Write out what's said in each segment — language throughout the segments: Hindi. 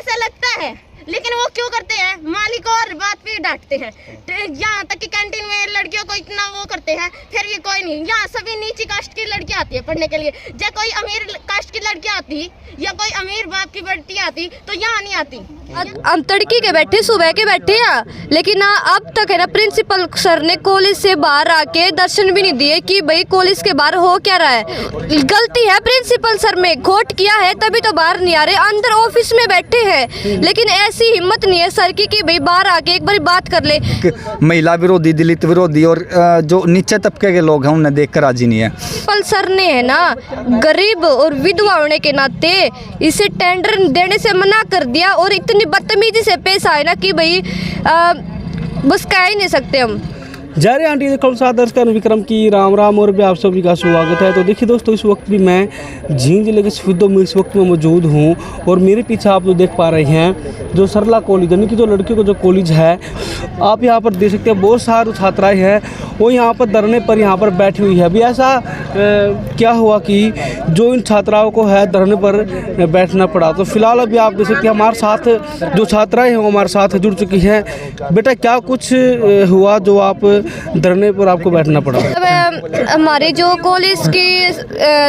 ऐसा लगता है, लेकिन वो क्यों करते हैं, मालिक और बात पे डांटते हैं। यहाँ तक कि कैंटीन में लड़कियों को इतना वो करते हैं, फिर भी कोई नहीं। यहाँ सभी नीची कास्ट की लड़कियाँ आती है पढ़ने के लिए। जब कोई अमीर कास्ट की लड़की आती या कोई अमीर बाप की बेटी आती तो यहाँ नहीं आती। हम तड़की के बैठे, सुबह के बैठे हैं, लेकिन अब तक है ना प्रिंसिपल सर ने कॉलेज से बाहर आके दर्शन भी नहीं दिए कि भाई कॉलेज के बाहर हो क्या रहा है। गलती है प्रिंसिपल सर में, खोट किया है तभी तो बाहर नहीं आ रहे, अंदर ऑफिस में बैठे हैं। लेकिन ऐसी हिम्मत नहीं है सर की कि भाई बाहर आके एक बार बात कर ले। महिला विरोधी, दलित विरोधी और जो नीचे तबके के लोग हैं उन्हें देख कर राजी नहीं है। प्रिंसिपल सर ने है ना गरीब और विधवा होने के नाते इसे टेंडर देने से मना कर दिया और इतनी बदतमीजी से पेश आए ना कि भाई बस कह ही नहीं सकते हम। जय रे आंटी देखो सादर का विक्रम की राम राम और भी आप सभी का स्वागत है। तो देखिए दोस्तों, इस वक्त भी मैं जींद जिले के सिद्धो में इस वक्त में मौजूद हूँ और मेरे पीछे आप लोग देख पा रहे हैं जो सरला कॉलेज यानी कि जो लड़कियों का जो कॉलेज है, आप यहाँ पर देख सकते हैं बहुत सारी छात्राएं हैं वो यहाँ पर धरने पर यहाँ पर बैठी हुई है। अभी ऐसा क्या हुआ कि जो इन छात्राओं को है धरने पर बैठना पड़ा। तो फिलहाल अभी आप देख सकते हैं हमारे साथ जो छात्राएँ हैं वो हमारे साथ जुड़ चुकी हैं। बेटा क्या कुछ हुआ जो आप धरने पर आपको बैठना पड़ा? हमारे जो कॉलेज की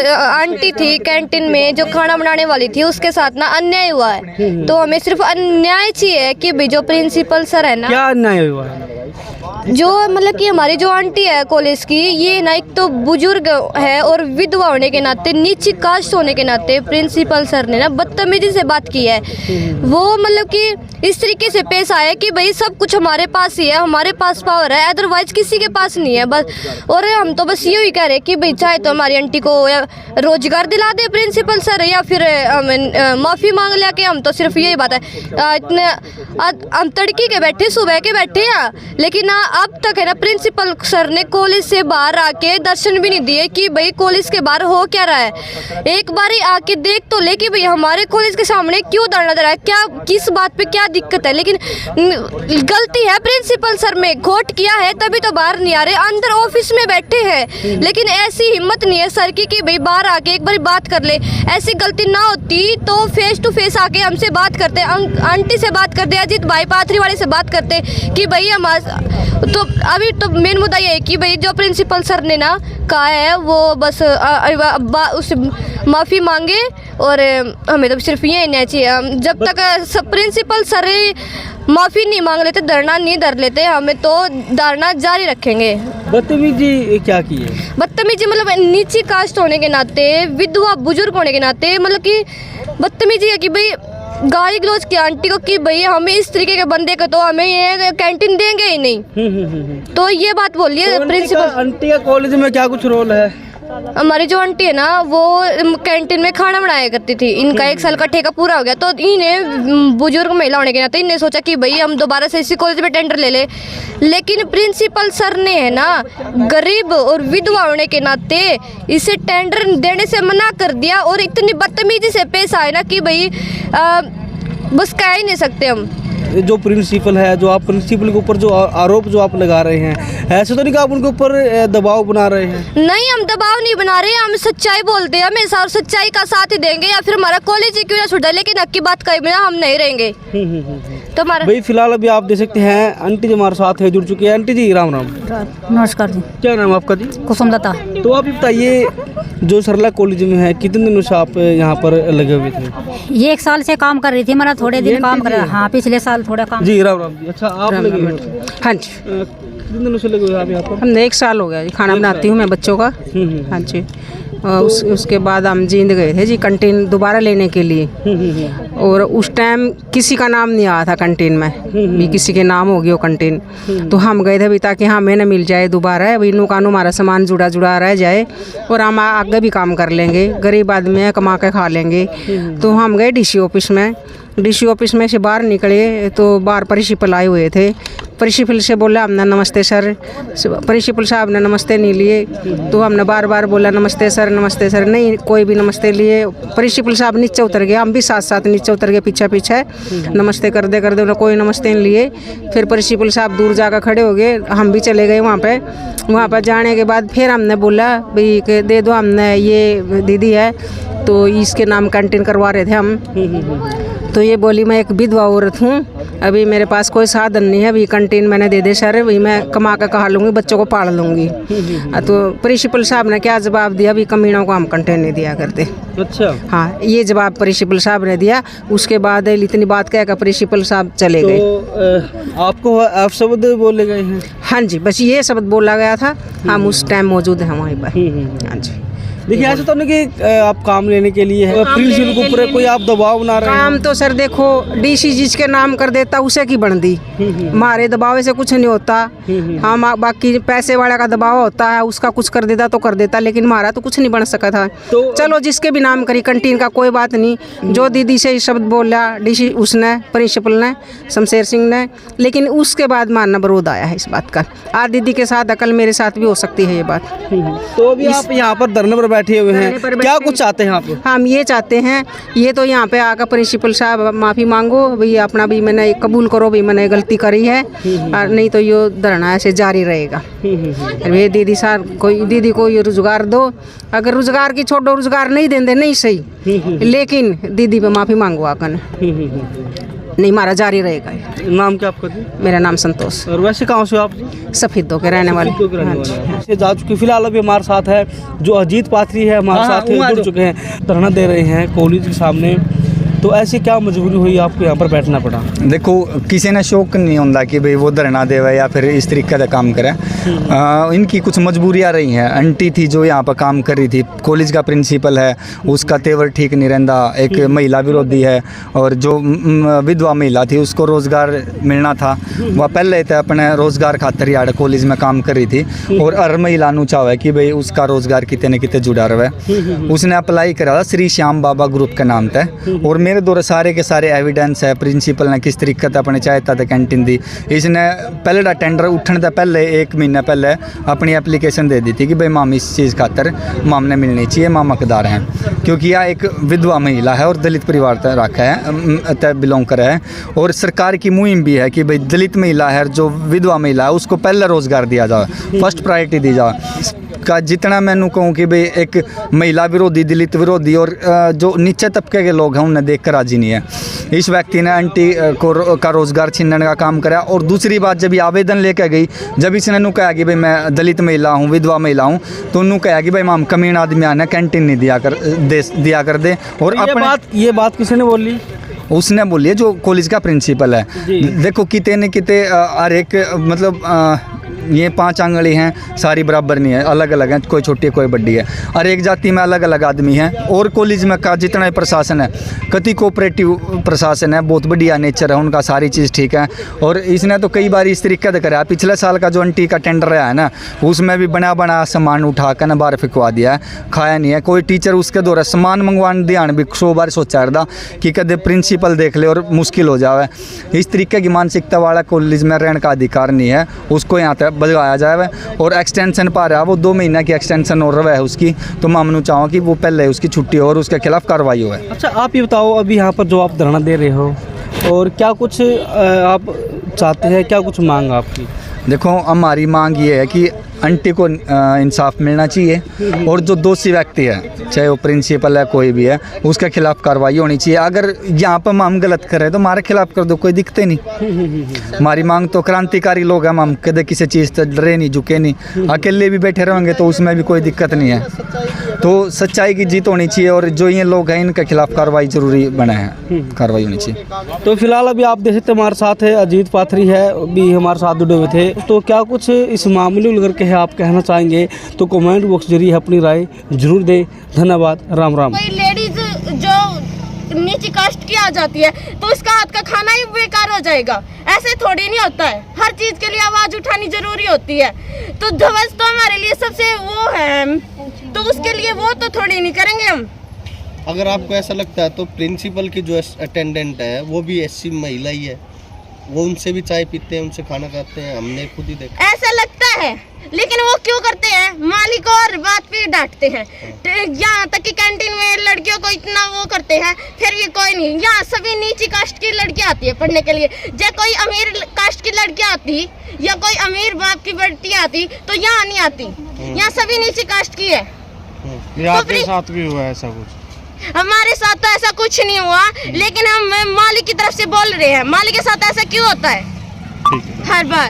आंटी थी कैंटीन में जो खाना बनाने वाली थी उसके साथ ना अन्याय हुआ है। तो हमें सिर्फ अन्याय चाहिए कि भाई जो प्रिंसिपल सर है ना, क्या अन्याय हुआ है? जो मतलब कि हमारी जो आंटी है कॉलेज की, ये ना एक तो बुजुर्ग है और विधवा होने के नाते, नीची कास्ट होने के नाते प्रिंसिपल सर ने ना बदतमीजी से बात की है। वो मतलब कि इस तरीके से पेश आया कि भाई सब कुछ हमारे पास ही है, हमारे पास पावर है, अदरवाइज किसी के पास नहीं है बस। और हम तो बस यही कह रहे कि भाई चाहे तो हमारी आंटी को या रोजगार दिला दे प्रिंसिपल सर या फिर माफ़ी मांग लिया कि हम तो सिर्फ यही बात है। इतने हम तड़की के बैठे, सुबह के बैठे हैं, लेकिन अब तक है ना प्रिंसिपल सर ने कॉलेज से बाहर आके दर्शन भी नहीं दिए कि भाई कॉलेज के बाहर हो क्या रहा है। एक बार ही आके देख तो ले कि भाई हमारे कॉलेज के सामने क्यों धरना दे रहा है, क्या किस बात पे क्या दिक्कत है। लेकिन गलती है प्रिंसिपल सर में, खोट किया है तभी तो बाहर नहीं आ रहे, अंदर ऑफिस में बैठे हैं। लेकिन ऐसी हिम्मत नहीं है सर की कि भाई बाहर आके एक बार बात कर ले। ऐसी गलती ना होती तो फेस टू फेस आके हमसे बात करते, आंटी से बात करते, अजीत भाई पाथरी वाले से बात करते कि भाई हमारे तो अभी तो मेन मुद्दा ये है कि भाई जो प्रिंसिपल सर ने ना कहा है वो बस उस माफ़ी मांगे और हमें तो सिर्फ ये नहीं चाहिए। जब तक प्रिंसिपल सर माफ़ी नहीं मांग लेते, धरना नहीं धर लेते, हमें तो धरना जारी रखेंगे। बदतमीजी क्या की है? बदतमीजी मतलब नीची कास्ट होने के नाते, विधवा बुजुर्ग होने के नाते, मतलब कि बदतमीजी है कि भाई गाली गलौज की आंटी को कि भाई हमें इस तरीके के बंदे को तो हमें ये कैंटीन देंगे ही नहीं। तो ये बात बोलिए तो प्रिंसिपल। आंटी का कॉलेज में क्या कुछ रोल है? हमारी जो आंटी है ना वो कैंटीन में खाना बनाया करती थी। इनका 1 साल का ठेका पूरा हो गया तो इन्हें बुजुर्ग महिला होने के नाते इन्हें सोचा कि भाई हम दोबारा से इसी कॉलेज में टेंडर ले ले। लेकिन प्रिंसिपल सर ने है ना गरीब और विधवा होने के नाते इसे टेंडर देने से मना कर दिया और इतनी बदतमीजी से पेश आए ना कि भाई बस कह ही नहीं सकते हम। जो प्रिंसिपल है, जो आप प्रिंसिपल के ऊपर जो आरोप जो आप लगा रहे हैं, ऐसे तो नहीं कि आप उनके ऊपर दबाव बना रहे हैं? नहीं, हम दबाव नहीं बना रहे, हम सच्चाई बोलते हैं हमेशा और सच्चाई का साथ ही देंगे या फिर हमारा कॉलेज ही क्यों ना छूट जाए, लेकिन हक की बात कहीं बिना हम नहीं रहेंगे। तो हमारा भाई फिलहाल अभी आप देख सकते हैं आंटी जी हमारे साथ है जुड़ चुकी है। आंटी जी राम राम। नमस्कार जी। क्या नाम आपका जी? कुसुमलता। तो आप बताइए जो सरला कॉलेज में है कितने दिनों से आप यहाँ पर लगे हुए थे? ये 1 साल से काम कर रही थी, हमारा थोड़े दिन काम कर रहा। हाँ, पिछले साल थोड़ा काम। जी राम राम जी। अच्छा आप लगे हुए? हाँ जी, कितने दिनों से लगे हुए आप यहाँ पर? हमने 1 साल हो गया जी, खाना बनाती हूँ मैं बच्चों का। हाँ जी। उसके बाद हम जींद गए थे जी कंटीन दोबारा लेने के लिए और उस टाइम किसी का नाम नहीं आया था कंटीन में भी, किसी के नाम हो गया वो कंटीन। तो हम गए थे भी ताकि हमें न मिल जाए दोबारा, भाई नु कानू हमारा सामान जुड़ा रह जाए और हम आगे भी काम कर लेंगे, गरीब आदमी है कमा के खा लेंगे। तो हम गए डीसी ऑफिस में। डीसी ऑफिस में से बाहर निकले तो बाहर प्रिंसिपल आए हुए थे। प्रिंसिपल से बोला हमने नमस्ते सर, प्रिंसिपल साहब ने नमस्ते नहीं लिए। तो हमने बार बार बोला नमस्ते सर, नहीं कोई भी नमस्ते लिए। प्रिंसिपल साहब नीचे उतर गए, हम भी साथ साथ नीचे उतर गए पीछे नमस्ते कर दे उन्हें कोई नमस्ते नहीं लिए। फिर प्रिंसिपल साहब दूर जाकर खड़े हो गए, हम भी चले गए वहाँ पर जाने के बाद फिर हमने बोला भाई कि दे दो, हमने ये दीदी है तो इसके नाम कैंटीन करवा रहे थे हम। तो ये बोली मैं एक विधवा औरत हूँ, अभी मेरे पास कोई साधन नहीं है, अभी कंटीन मैंने दे दे सर, वही मैं कमा कर खा लूँगी, बच्चों को पाल लूँगी। तो प्रिंसिपल साहब ने क्या जवाब दिया, अभी कमीनों को हम कंटीन नहीं दिया करते। अच्छा, हाँ, ये जवाब प्रिंसिपल साहब ने दिया। उसके बाद इतनी बात कहकर प्रिंसिपल साहब चले गए। तो आपको आप शब्द बोले गए हैं? हाँ जी, बस ये शब्द बोला गया था, हम उस टाइम मौजूद हैं वहीं पर। हाँ जी। देखिए ऐसा तो नहीं कि आप काम लेने के लिए है, प्रिंसिपल के ऊपर कोई आप दबाव बना रहे हैं? काम तो सर देखो, डीसी जिसके नाम कर देता उसे की बनती, हमारे दबाव से कुछ नहीं होता। हम बाकी पैसे वाले का दबाव होता है, उसका कुछ कर देता तो कर देता, लेकिन हमारा तो कुछ नहीं बन सका था। तो चलो जिसके भी नाम करी कंटीन का कोई बात नहीं, जो दीदी से शब्द बोला डीसी उसने, प्रिंसिपल ने, शमशेर सिंह ने, लेकिन उसके बाद मानना विरोध आया है इस बात का। आज दीदी के साथ अकल मेरे साथ भी हो सकती है ये बात। तो अभी आप यहाँ पर धरने पर बैठे हुए हैं, क्या कुछ चाहते हैं आप? हम ये चाहते हैं, ये तो यहाँ पे आकर प्रिंसिपल साहब माफ़ी मांगो भाई, अपना भी मैंने कबूल करो भाई मैंने गलती करी है, और नहीं तो ये धरना ऐसे जारी रहेगा। ये दीदी साहब कोई दीदी को ये रोजगार दो, अगर रोजगार की छोड़ो, रोजगार नहीं देंगे नहीं सही, लेकिन दीदी पे माफ़ी मांगो आकर, नहीं हमारा जारी रहेगा। नाम क्या आपका जी? मेरा नाम संतोष। और वैसे कहाँ से आप? सफेदों के रहने वाले। से जा चुके, फिलहाल अभी हमारे साथ है जो अजीत पात्री है, हमारे साथ जुड़ चुके हैं, धरना दे रहे हैं कॉलेज के सामने। तो ऐसी क्या मजबूरी हुई आपको यहाँ पर बैठना पड़ा? देखो किसी ने शौक नहीं होता कि भाई वो धरना देवे या फिर इस तरीके का काम करे। इनकी कुछ मजबूरियाँ रही हैं। आंटी थी जो यहाँ पर काम कर रही थी, कॉलेज का प्रिंसिपल है, उसका तेवर ठीक नहीं रहता, एक महिला विरोधी है, और जो विधवा महिला थी उसको रोज़गार मिलना था, वह पहले तो अपने रोज़गार खातर यहाँ कॉलेज में काम कर रही थी, और हर महिला नू चाहे कि भाई उसका रोज़गार कितने न कितने जुड़ा रहे। उसने अप्लाई करा था श्री श्याम बाबा ग्रुप के नाम पे, और मेरे दौरे सारे के सारे एविडेंस है प्रिंसिपल ने किस तरीके से अपने चाहता था कैंटीन दी। इसने पहले का टेंडर उठने से पहले 1 महीना पहले अपनी एप्लीकेशन दे दी थी कि भाई माम इस चीज़ खातर माम ने मिलनी चाहिए, माम हकदार हैं, क्योंकि यह एक विधवा महिला है और दलित परिवार तक रखा है तय बिलोंग करे है, और सरकार की मुहिम भी है कि भाई दलित महिला है जो विधवा महिला है उसको पहले रोज़गार दिया जाए, फर्स्ट प्रायोरिटी दी जाए। का जितना मैंने कहूँ कि भाई एक महिला विरोधी, दलित विरोधी और जो नीचे तबके के लोग हैं उन्हें देख कर राजी नहीं है। इस व्यक्ति ने आंटी का रोज़गार छीनने का काम करा, और दूसरी बात जब ये आवेदन लेकर गई, जब इसने नू कहा कि भाई मैं दलित महिला हूँ, विधवा महिला हूँ, तो उन्होंने कहा कि भाई माम कमीन आदमी आना कैंटीन नहीं दिया कर दे। और ये बात किसी ने बोली? उसने बोली है जो कॉलेज का प्रिंसिपल है। देखो किते न किते हर एक मतलब ये 5 आंगली हैं, सारी बराबर नहीं है, अलग अलग हैं, कोई छोटी है कोई बड़ी है, हर एक जाति में अलग अलग आदमी हैं। और कॉलेज में का जितना ही प्रशासन है, कति कोऑपरेटिव प्रशासन है, बहुत बढ़िया नेचर है उनका, सारी चीज़ ठीक है। और इसने तो कई बार इस तरीके से कराया, पिछले साल का जो आंटी का टेंडर रहा है ना, उसमें भी बना सामान उठा कर ना बाहर फिकवा दिया है, खाया नहीं है। कोई टीचर उसके द्वारा सामान मंगवाने ध्यान भी 100 बार सोचा रहा कि कदे प्रिंसिपल देख ले और मुश्किल हो जाए। इस तरीके की मानसिकता वाला कॉलेज में रहने का अधिकार नहीं है, उसको यहाँ तक बदलाया जाए। और एक्सटेंशन पा रहा है वो 2 महीना की एक्सटेंशन हो रहा है उसकी, तो मामनू चाहो कि वो पहले उसकी छुट्टी हो और उसके खिलाफ कार्रवाई हो। अच्छा, आप ये बताओ अभी यहाँ पर जो आप धरना दे रहे हो, और क्या कुछ आप चाहते हैं, क्या कुछ मांग आपकी? देखो हमारी मांग ये है कि आंटी को इंसाफ मिलना चाहिए, और जो दोषी व्यक्ति है चाहे वो प्रिंसिपल है कोई भी है, उसके खिलाफ कार्रवाई होनी चाहिए। अगर यहाँ पर हम गलत कर रहे हैं तो हमारे खिलाफ कर दो, कोई दिक्कत नहीं। हमारी मांग तो क्रांतिकारी लोग हैं, हम कदे किसी चीज़ से डरे नहीं, झुके नहीं, अकेले भी बैठे रहेंगे तो उसमें भी कोई दिक्कत नहीं है। तो सच्चाई की जीत होनी चाहिए, और जो ये लोग हैं इनके खिलाफ कार्रवाई जरूरी बना है, कार्रवाई होनी चाहिए। तो फिलहाल अभी आप देख सकते हमारे साथ है अजीत पात्री है, भी हमारे साथ जुड़े हुए थे। तो क्या कुछ इस मामले को लेकर आप कहना चाहेंगे तो कमेंट बॉक्स जरिए अपनी राय जरूर दें। धन्यवाद, राम राम। कोई लेडीज जो नीची कास्ट की आ जाती है तो उसका हाथ का खाना ही बेकार हो जाएगा, ऐसे थोड़ी नहीं होता है। हर चीज के लिए आवाज उठानी जरूरी होती है। तो ध्वज तो हमारे लिए सबसे वो है, तो उसके लिए वो तो थोड़ी नहीं करेंगे हम। अगर आपको ऐसा लगता है तो प्रिंसिपल की जो अटेंडेंट है वो भी एससी महिला ही है, वो उनसे भी चाय पीते हैं, उनसे खाना खाते हैं, हमने खुद ही देखा। ऐसा लगता है, लेकिन वो क्यों करते हैं? मालिक और बात पे डांटते हैं। यहाँ तक कि कैंटीन में लड़कियों को इतना वो करते हैं, फिर भी कोई नहीं। यहाँ सभी नीची कास्ट की लड़कियाँ आती है पढ़ने के लिए। जब कोई अमीर कास्ट की लड़कियाँ आती या कोई अमीर बाप की बेटी आती तो यहाँ नहीं आती। यहाँ सभी नीची कास्ट की है। आपके साथ भी हुआ ऐसा कुछ? हमारे साथ तो ऐसा कुछ नहीं हुआ, लेकिन हम मालिक की तरफ से बोल रहे हैं, मालिक के साथ ऐसा क्यों होता है ठीक है। हर बार।